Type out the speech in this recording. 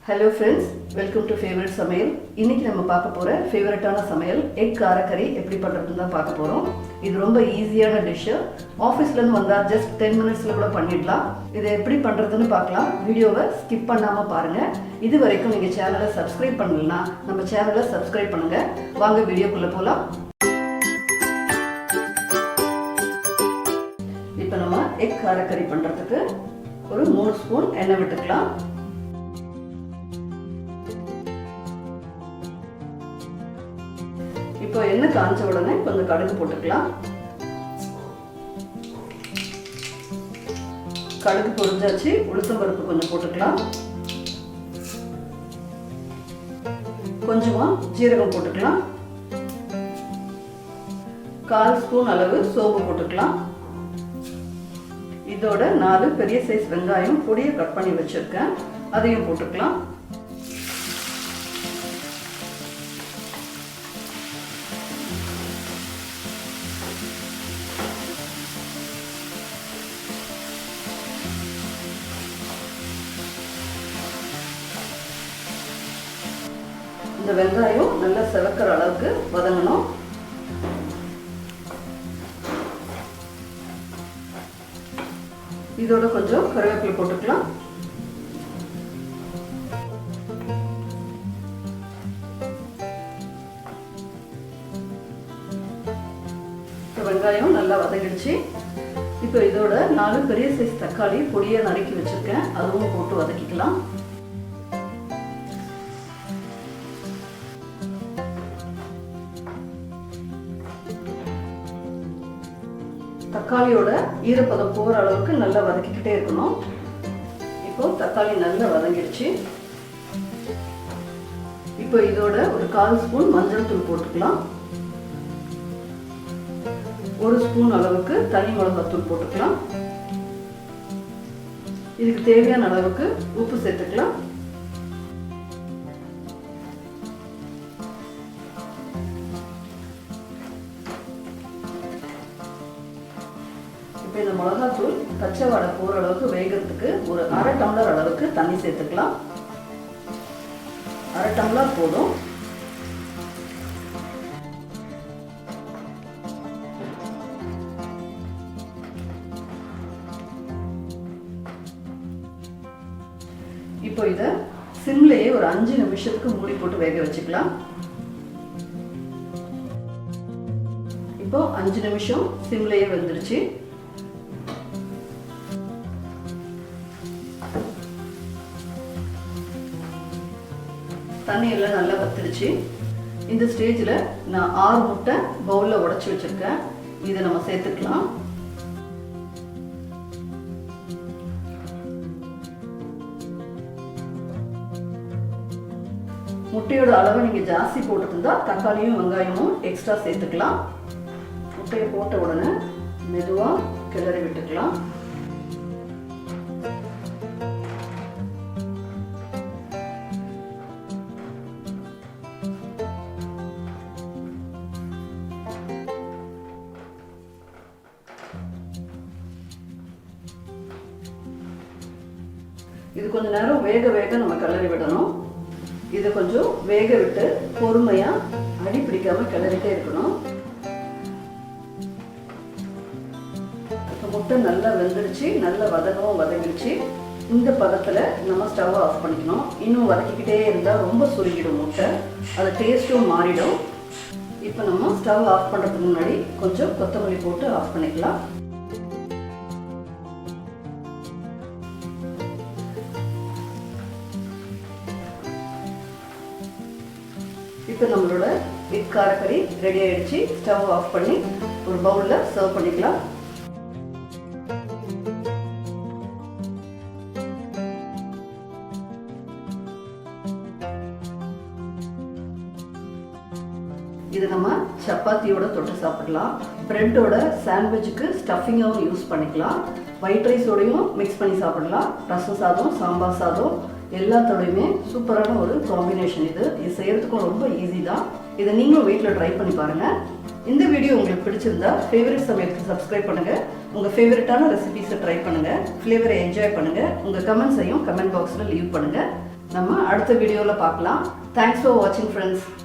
Hello friends, welcome to favorite சமையல். இன்னைக்கு நம்ம பார்க்க போற ஃபேவரட்டான சமையல் எக் காரக்கறி எப்படி பண்றதுன்னு தான் பார்க்க போறோம். இது ரொம்ப ஈஸியான டிஷ். ஆபீஸ்ல இருந்து வந்தா just 10 minutesல கூட பண்ணிடலாம். இதை எப்படி பண்றதுன்னு பார்க்கலாம். வீடியோவை ஸ்கிப் பண்ணாம பாருங்க. இது வரைக்கும் நீங்க சேனலை சப்ஸ்கிரைப் பண்ணலனா நம்ம சேனலை சப்ஸ்கிரைப் பண்ணுங்க. வாங்க வீடியோக்குள்ள போலாம். இப்போ நம்ம எக் காரக்கறி பண்றதுக்கு ஒரு 3 ஸ்பூன் எண்ணெய் விட்டுக்கலாம். இப்போ எண்ணெய் காஞ்ச உடனே கொஞ்சம் கடுகு போட்டுக்கலாம். கடுகு பொரிஞ்சாச்சு, உளுத்தம் பருப்பு கொஞ்சம் போட்டுக்கலாம். கொஞ்சமா ஜீரகம் போட்டுக்கலாம். 1/4 ஸ்பூன் அளவு சோம்பு போட்டுக்கலாம். இதோட 4 பெரிய சைஸ் வெங்காயம் பொடியை கட் பண்ணி வச்சிருக்கேன், அதையும் போட்டுக்கலாம். இந்த வெங்காயம் நல்லா செவக்கிற அளவுக்கு வதங்கணும். இதோட கொஞ்சம் கருவேப்பிலை போட்டுக்கலாம். வெங்காயம் நல்லா வதங்கிடுச்சு. இப்போ இதோட 4 பெரிய சைஸ் தக்காளி பொடியா நறுக்கி வச்சிருக்கேன், அதுவும் போட்டு வதக்கிக்கலாம். தக்காளியோட ஈரப்பதம் போற அளவுக்கு நல்லா வதக்கிக்கிட்டே இருக்கணும். இப்போ தக்காளி நல்லா வதங்கிடுச்சு. இப்போ இதோட ஒரு 1/4 ஸ்பூன் மஞ்சள் தூள் போட்டுக்கலாம். 1 ஸ்பூன் அளவுக்கு தனி மிளகாத்தூள் போட்டுக்கலாம். இதுக்கு தேவையான அளவுக்கு உப்பு சேர்த்துக்கலாம். இந்த மிளகாத்தூள் பச்சை வாடை போற அளவுக்கு வேகிறதுக்கு ஒரு 1/2 டம்ளர் அளவுக்கு தண்ணி சேர்த்துக்கலாம். 1/2 டம்ளர் போதும். இப்போ இதை சிம்லயே ஒரு 5 நிமிஷத்துக்கு மூடி போட்டு வேக வச்சுக்கலாம். இப்போ 5 நிமிஷம் சிம்லயே வெந்துருச்சு. தண்ணி எல்லாம் நல்லா வத்திடுச்சு. இந்த ஸ்டேஜில் நான் 6 முட்டை பவுலில் உடைச்சி வச்சிருக்கேன், இதை நம்ம சேர்த்துக்கலாம். முட்டையோட அளவை நீங்கள் ஜாஸ்தி போட்டுருந்தா தக்காளியும் வெங்காயமும் எக்ஸ்ட்ரா சேர்த்துக்கலாம். முட்டையை போட்ட உடனே மெதுவாக கிளறி விட்டுக்கலாம். இது கொஞ்ச நேரம் வேக வேக நம்ம கிளறி விடணும். இதை கொஞ்சம் வேக விட்டு பொறுமையா அடி பிடிக்காம கிளறிட்டே இருக்கணும். முட்டை நல்லா வெந்துடுச்சு, நல்லா வதங்கிடுச்சு. இந்த பதத்துல நம்ம ஸ்டவ் ஆஃப் பண்ணிக்கணும். இன்னும் வதக்கிக்கிட்டே இருந்தா ரொம்ப சுருங்கிடும் முட்டை, அது டேஸ்ட்டும் மாறிடும். இப்போ நம்ம ஸ்டவ் ஆஃப் பண்றதுக்கு முன்னாடி கொஞ்சம் கொத்தமல்லி போட்டு ஆஃப் பண்ணிக்கலாம். இப்போ நம்மளோட எக் எக் காரக்கறி ரெடி ஆயிடுச்சு. ஸ்டவ் ஆஃப் பண்ணி ஒரு பவுலில் சர்வ் பண்ணிக்கலாம். இது நம்ம சப்பாத்தியோட தொட்டு சாப்பிடலாம். பிரெட்டோட சாண்ட்விச்சுக்கு ஸ்டஃபிங்காகவும் யூஸ் பண்ணிக்கலாம். ஒயிட் ரைஸோடையும் மிக்ஸ் பண்ணி சாப்பிடலாம். ரசம் சாதம், சாம்பார் சாதம் எல்லாத்தோடையுமே சூப்பரான ஒரு காம்பினேஷன் இது. இது செய்யறதுக்கும் ரொம்ப ஈஸி தான். இதை நீங்களும் வீட்டில் ட்ரை பண்ணி பாருங்கள். இந்த வீடியோ உங்களுக்கு பிடிச்சிருந்தா ஃபேவரட் சமையலுக்கு சப்ஸ்கிரைப் பண்ணுங்கள். உங்கள் ஃபேவரட்டான ரெசிபீஸை ட்ரை பண்ணுங்கள். ஃப்ளேவரை என்ஜாய் பண்ணுங்கள். உங்கள் கமெண்ட்ஸையும் கமெண்ட் பாக்ஸில் லீவ் பண்ணுங்கள். நம்ம அடுத்த வீடியோவில் பார்க்கலாம். தேங்க்ஸ் ஃபார் வாட்சிங் ஃப்ரெண்ட்ஸ்.